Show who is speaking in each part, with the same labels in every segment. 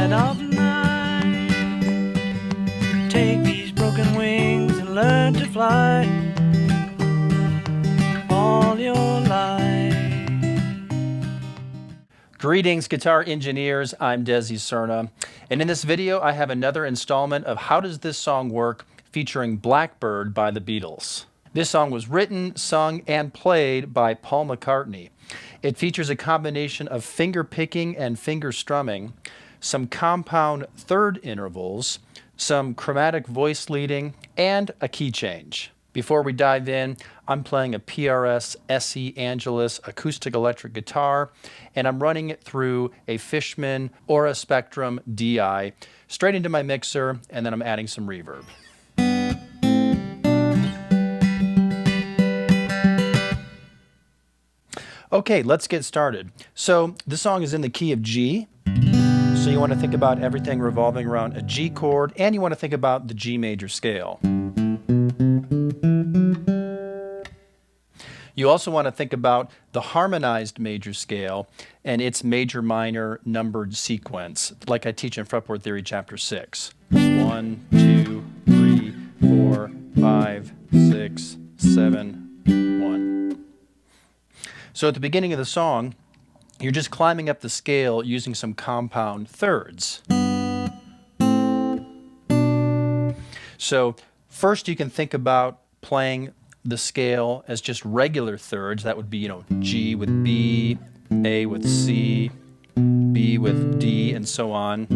Speaker 1: light of night. Take these broken wings and learn to fly all your life.
Speaker 2: Greetings, guitar engineers. I'm Desi Cerna, and in this video I have another installment of How Does This Song Work featuring Blackbird by the Beatles. This song was written, sung, and played by Paul McCartney. It features a combination of finger picking and finger strumming, some compound third intervals, some chromatic voice leading, and a key change. Before we dive in, I'm playing a PRS SE Angelus acoustic electric guitar, and I'm running it through a Fishman Aura Spectrum DI straight into my mixer, and then I'm adding some reverb. Okay, let's get started. So this song is in the key of G. So you want to think about everything revolving around a G chord, and you want to think about the G major scale. You also want to think about the harmonized major scale and its major-minor numbered sequence, like I teach in Fretboard Theory, Chapter 6. 1, 2, 3, 4, 5, 6, 7, 1. So at the beginning of the song, you're just climbing up the scale using some compound thirds. So first you can think about playing the scale as just regular thirds. That would be, G with B, A with C, B with D, and so on.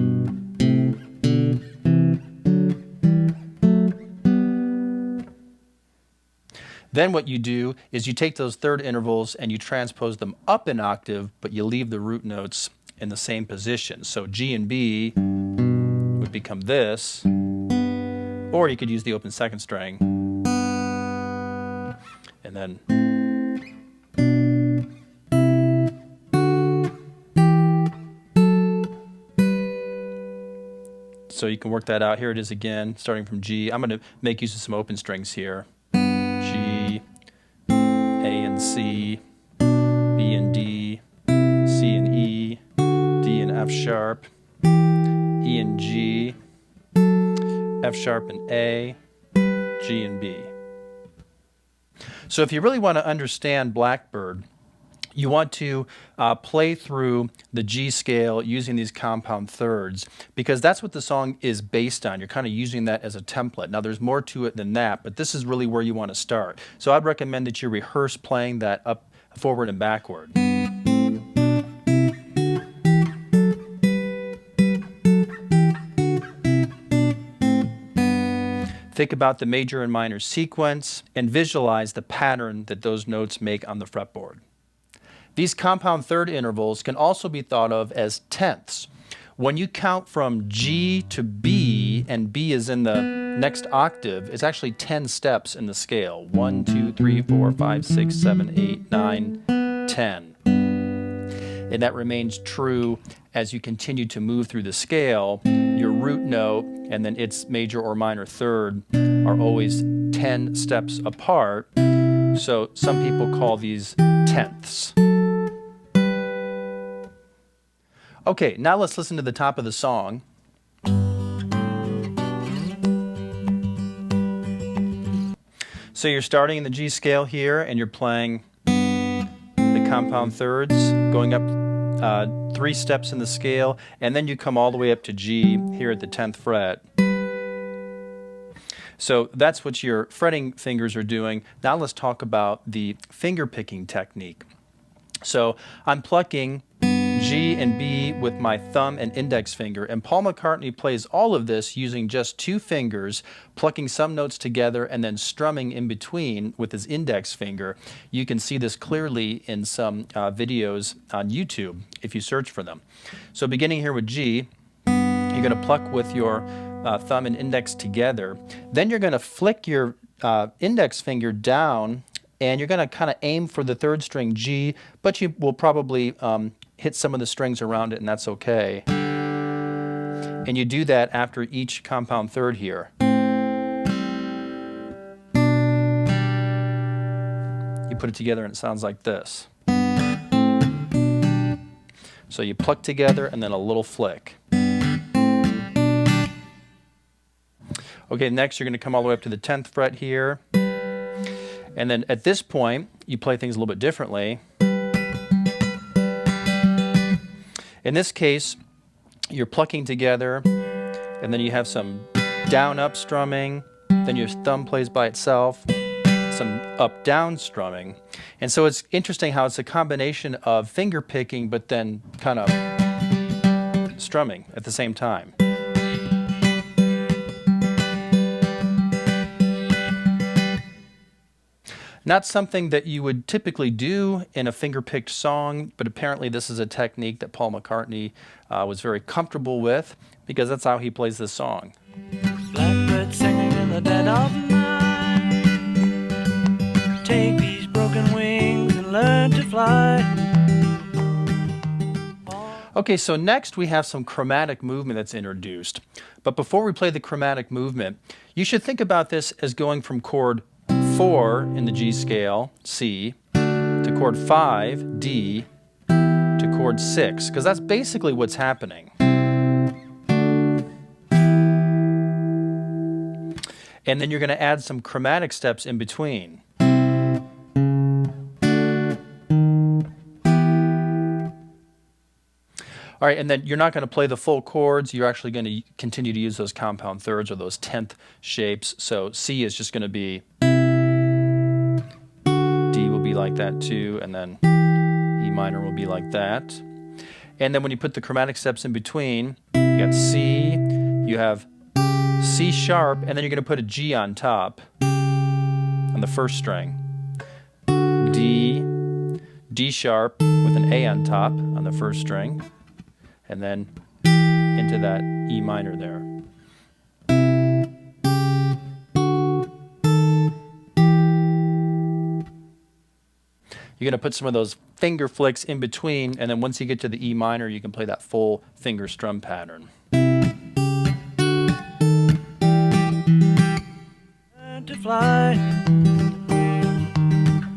Speaker 2: Then what you do is you take those third intervals and you transpose them up an octave, but you leave the root notes in the same position. So G and B would become this, or you could use the open second string, and then so you can work that out. Here it is again, starting from G. I'm going to make use of some open strings here. G, A and C, B and D, C and E, D and F sharp, E and G, F sharp and A, G and B. So if you really want to understand Blackbird, you want to play through the G scale using these compound thirds, because that's what the song is based on. You're kind of using that as a template. Now there's more to it than that, but this is really where you want to start. So I'd recommend that you rehearse playing that up, forward, and backward. Think about the major and minor sequence and visualize the pattern that those notes make on the fretboard. These compound third intervals can also be thought of as tenths. When you count from G to B, and B is in the next octave, it's actually 10 steps in the scale. 1, 2, 3, 4, 5, 6, 7, 8, 9, 10. And that remains true as you continue to move through the scale. Your root note and then its major or minor third are always 10 steps apart. So some people call these tenths. Okay, now let's listen to the top of the song. So you're starting in the G scale here, and you're playing the compound thirds, going up 3 steps in the scale, and then you come all the way up to G here at the 10th fret. So that's what your fretting fingers are doing. Now let's talk about the finger picking technique. So I'm plucking G and B with my thumb and index finger, and Paul McCartney plays all of this using just 2 fingers, plucking some notes together and then strumming in between with his index finger. You can see this clearly in some videos on YouTube if you search for them. So beginning here with G, you're going to pluck with your thumb and index together. Then you're going to flick your index finger down, and you're going to kind of aim for the 3rd string G, but you will probably hit some of the strings around it, and that's okay. And you do that after each compound third here. You put it together and it sounds like this. So you pluck together and then a little flick. Okay, next you're going to come all the way up to the 10th fret here. And then at this point, you play things a little bit differently. In this case, you're plucking together, and then you have some down-up strumming, then your thumb plays by itself, some up-down strumming. And so it's interesting how it's a combination of finger picking, but then kind of strumming at the same time. Not something that you would typically do in a finger-picked song, but apparently this is a technique that Paul McCartney was very comfortable with, because that's how he plays this song.
Speaker 1: Blackbird singing in the dead of night. Take these broken wings and learn to fly.
Speaker 2: Okay, so next we have some chromatic movement that's introduced. But before we play the chromatic movement, you should think about this as going from chord 4 in the G scale, C, to chord 5, D, to chord 6, because that's basically what's happening. And then you're going to add some chromatic steps in between. All right, and then you're not going to play the full chords. You're actually going to continue to use those compound thirds or those 10th shapes. So C is just going to be, D will be like that too, and then E minor will be like that. And then when you put the chromatic steps in between, you got C, you have C sharp, and then you're going to put a G on top on the first string. D, D sharp with an A on top on the first string, and then into that E minor there. You're going to put some of those finger flicks in between, and then once you get to the E minor, you can play that full finger strum pattern.
Speaker 1: Learn to fly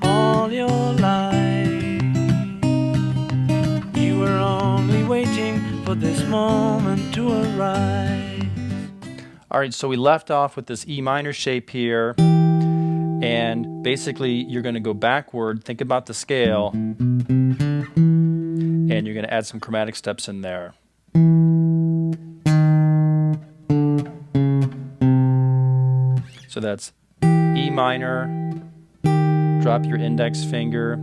Speaker 1: all your life. You were only waiting for this moment to arise.
Speaker 2: All right, so we left off with this E minor shape here. And basically, you're going to go backward, think about the scale, and you're going to add some chromatic steps in there. So that's E minor, drop your index finger,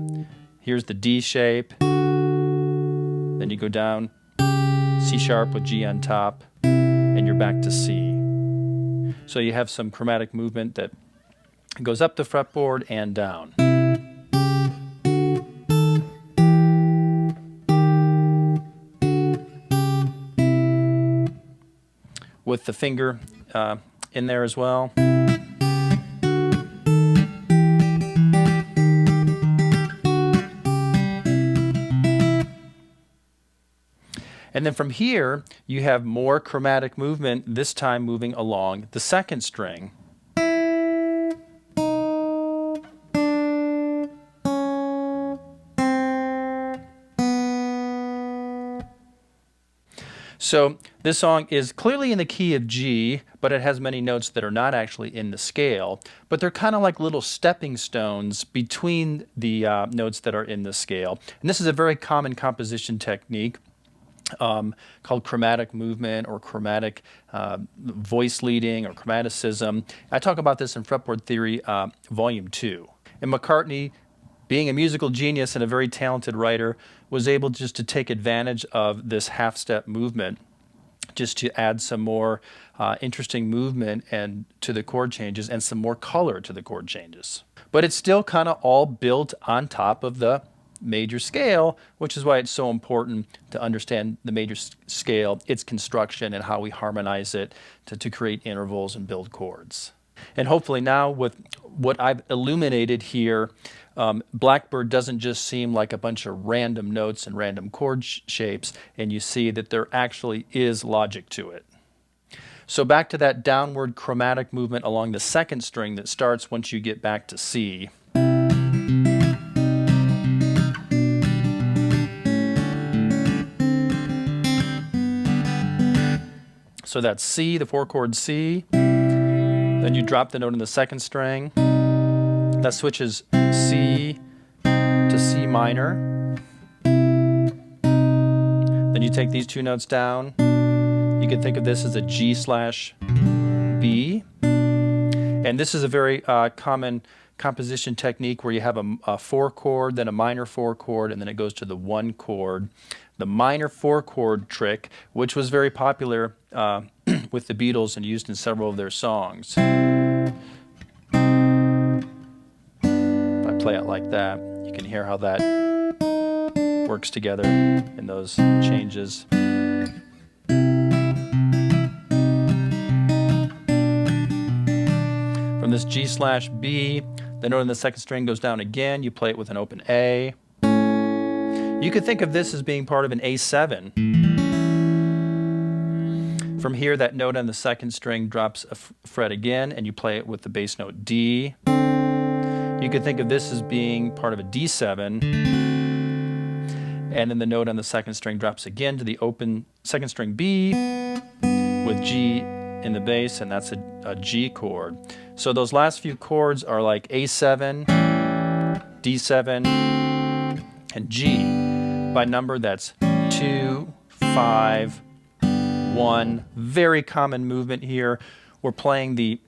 Speaker 2: here's the D shape, then you go down, C sharp with G on top, and you're back to C. So you have some chromatic movement that goes up the fretboard and down. With the finger in there as well. And then from here, you have more chromatic movement, this time moving along the second string. So this song is clearly in the key of G, but it has many notes that are not actually in the scale, but they're kind of like little stepping stones between the notes that are in the scale. And this is a very common composition technique called chromatic movement or chromatic voice leading or chromaticism. I talk about this in Fretboard Theory, Volume 2. And McCartney, being a musical genius and a very talented writer, was able just to take advantage of this half-step movement just to add some more interesting movement and to the chord changes and some more color to the chord changes. But it's still kind of all built on top of the major scale, which is why it's so important to understand the major scale, its construction, and how we harmonize it to create intervals and build chords. And hopefully now with what I've illuminated here, Blackbird doesn't just seem like a bunch of random notes and random chord shapes, and you see that there actually is logic to it. So back to that downward chromatic movement along the second string that starts once you get back to C. So that's C, the 4-chord C. Then you drop the note in the second string. That switches C to C minor. Then you take these two notes down. You can think of this as a G/B. And this is a very common composition technique where you have a 4 chord, then a minor 4 chord, and then it goes to the 1 chord. The minor 4 chord trick, which was very popular with the Beatles and used in several of their songs. If I play it like that, you can hear how that works together in those changes. From this G/B, the note in the second string goes down again. You play it with an open A. You could think of this as being part of an A7. From here, that note on the second string drops a fret again, and you play it with the bass note D. You could think of this as being part of a D7. And then the note on the second string drops again to the open second string B with G in the bass, and that's a G chord. So those last few chords are like A7, D7, and G. By number, that's 2, 5, 1. Very common movement here. We're playing the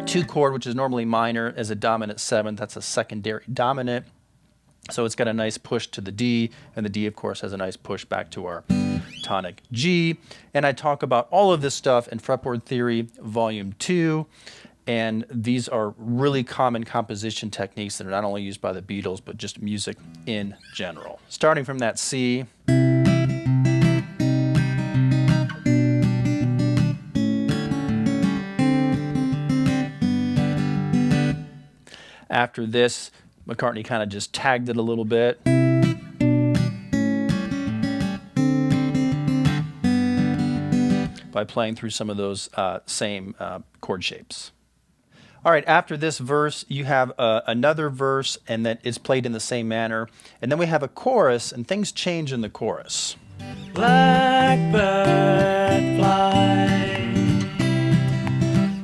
Speaker 2: 2 chord, which is normally minor, as a dominant 7th. That's a secondary dominant. So it's got a nice push to the D, and the D, of course, has a nice push back to our tonic G. And I talk about all of this stuff in Fretboard Theory, Volume 2. And these are really common composition techniques that are not only used by the Beatles, but just music in general. Starting from that C. After this, McCartney kind of just tagged it a little bit. By playing through some of those same chord shapes. All right, after this verse, you have another verse, and that is played in the same manner. And then we have a chorus, and things change in the chorus.
Speaker 1: Blackbird fly,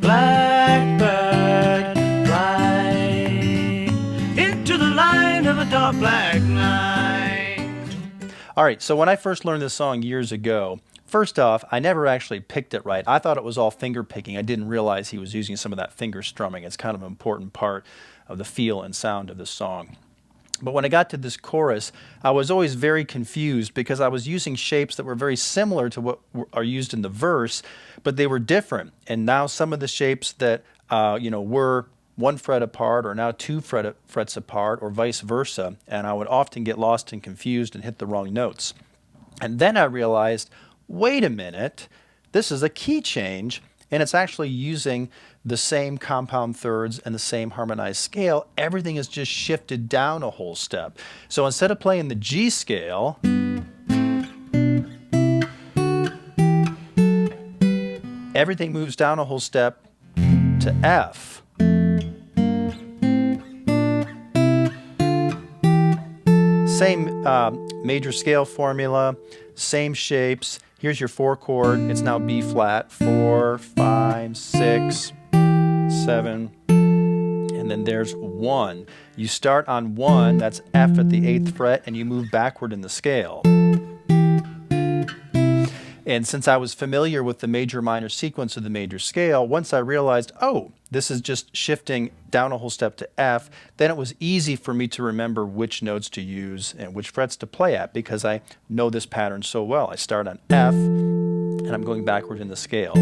Speaker 1: blackbird fly, into the line of a dark black night.
Speaker 2: All right, so when I first learned this song years ago, first off, I never actually picked it right. I thought it was all finger picking. I didn't realize he was using some of that finger strumming. It's kind of an important part of the feel and sound of the song. But when I got to this chorus, I was always very confused because I was using shapes that were very similar to what are used in the verse, but they were different. And now some of the shapes that were 1 fret apart are now 2 frets apart, or vice versa. And I would often get lost and confused and hit the wrong notes. And then I realized, wait a minute, this is a key change, and it's actually using the same compound thirds and the same harmonized scale. Everything is just shifted down a whole step. So instead of playing the G scale, everything moves down a whole step to F. Same major scale formula, same shapes. Here's your 4 chord. It's now B flat, 4, 5, 6, 7, and then there's 1. You start on 1, that's F at the 8th fret, and you move backward in the scale. And since I was familiar with the major-minor sequence of the major scale, once I realized, oh, this is just shifting down a whole step to F, then it was easy for me to remember which notes to use and which frets to play at because I know this pattern so well. I start on F, and I'm going backward in the scale.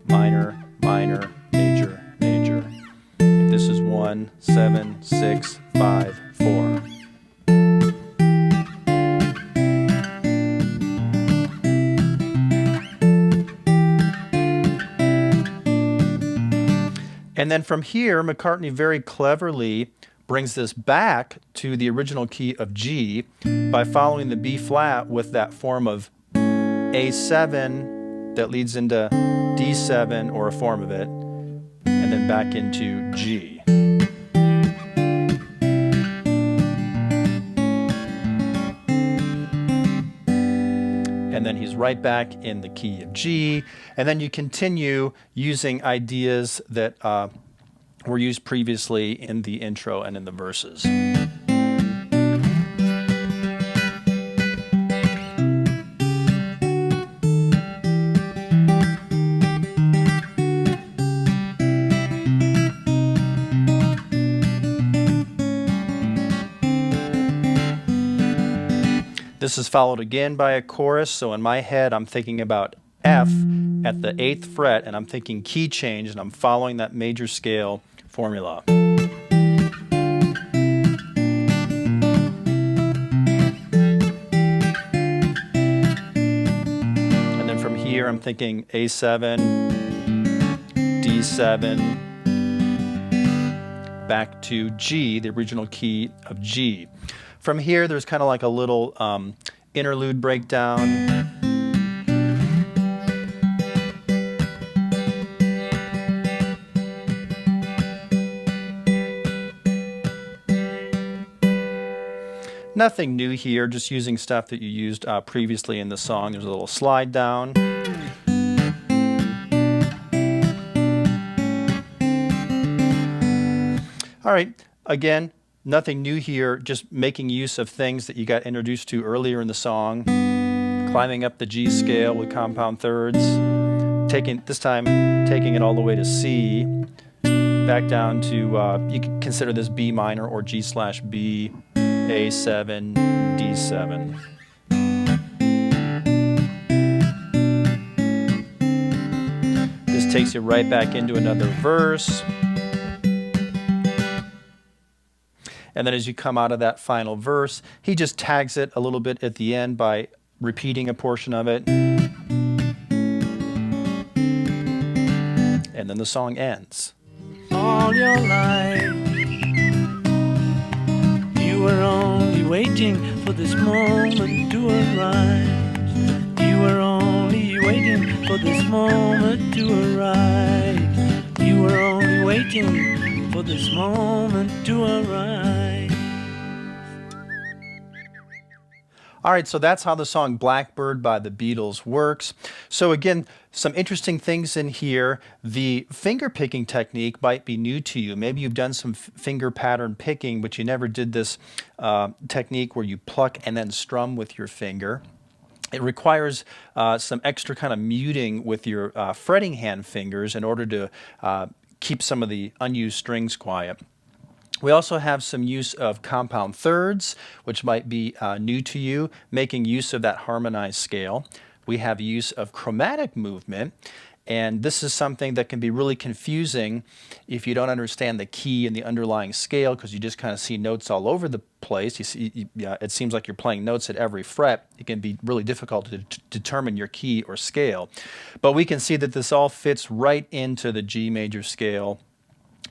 Speaker 2: Minor, minor, major, major. If this is 1, 7, 6, 5, 4. And then from here, McCartney very cleverly brings this back to the original key of G by following the B flat with that form of A7 that leads into D7 or a form of it, and then back into G. And then he's right back in the key of G, and then you continue using ideas that were used previously in the intro and in the verses. This is followed again by a chorus, so in my head I'm thinking about F at the 8th fret, and I'm thinking key change, and I'm following that major scale formula. And then from here I'm thinking A7, D7, back to G, the original key of G. From here, there's kind of like a little interlude breakdown. Nothing new here, just using stuff that you used previously in the song. There's a little slide down. All right, again, nothing new here, just making use of things that you got introduced to earlier in the song. Climbing up the G scale with compound thirds. This time taking it all the way to C. Back down to, you can consider this B minor or G/B, A7, D7. This takes you right back into another verse. And then as you come out of that final verse, he just tags it a little bit at the end by repeating a portion of it. And then the song ends.
Speaker 1: All your life, you were only waiting for this moment to arise. You were only waiting for this moment to arise. You were only waiting for this moment to arise.
Speaker 2: All right, so that's how the song Blackbird by the Beatles works. So again, some interesting things in here. The finger picking technique might be new to you. Maybe you've done some finger pattern picking, but you never did this technique where you pluck and then strum with your finger. It requires some extra kind of muting with your fretting hand fingers in order to keep some of the unused strings quiet. We also have some use of compound thirds, which might be new to you, making use of that harmonized scale. We have use of chromatic movement, and this is something that can be really confusing if you don't understand the key and the underlying scale, because you just kind of see notes all over the place. You see, it seems like you're playing notes at every fret. It can be really difficult to determine your key or scale. But we can see that this all fits right into the G major scale.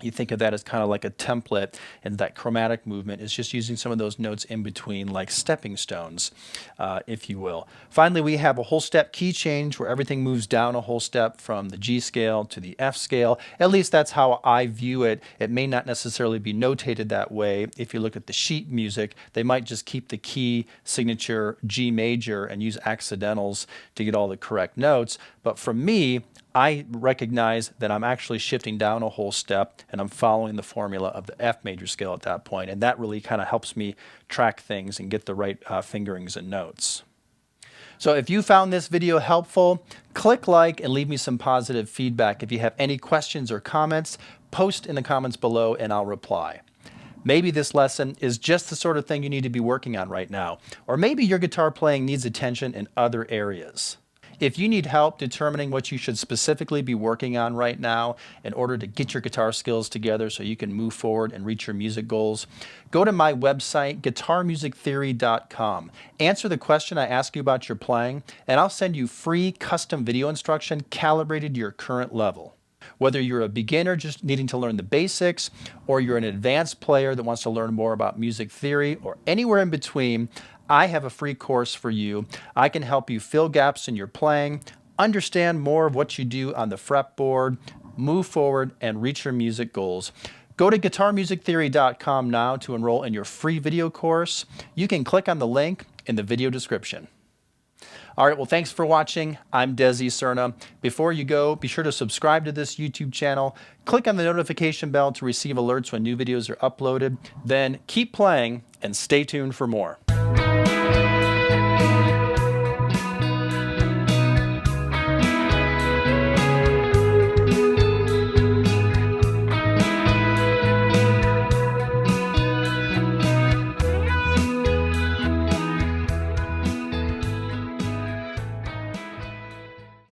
Speaker 2: You think of that as kind of like a template, and that chromatic movement is just using some of those notes in between, like stepping stones, if you will. Finally, we have a whole step key change where everything moves down a whole step from the G scale to the F scale. At least that's how I view it. It may not necessarily be notated that way. If you look at the sheet music, they might just keep the key signature G major and use accidentals to get all the correct notes. But for me, I recognize that I'm actually shifting down a whole step, and I'm following the formula of the F major scale at that point, and that really kind of helps me track things and get the right fingerings and notes. So if you found this video helpful, click like and leave me some positive feedback. If you have any questions or comments, post in the comments below and I'll reply. Maybe this lesson is just the sort of thing you need to be working on right now, or maybe your guitar playing needs attention in other areas. If you need help determining what you should specifically be working on right now in order to get your guitar skills together so you can move forward and reach your music goals, go to my website, guitarmusictheory.com. Answer the question I ask you about your playing, and I'll send you free custom video instruction calibrated to your current level. Whether you're a beginner just needing to learn the basics, or you're an advanced player that wants to learn more about music theory, or anywhere in between, I have a free course for you. I can help you fill gaps in your playing, understand more of what you do on the fretboard, move forward, and reach your music goals. Go to guitarmusictheory.com now to enroll in your free video course. You can click on the link in the video description. All right, well, thanks for watching. I'm Desi Cerna. Before you go, be sure to subscribe to this YouTube channel. Click on the notification bell to receive alerts when new videos are uploaded. Then keep playing and stay tuned for more.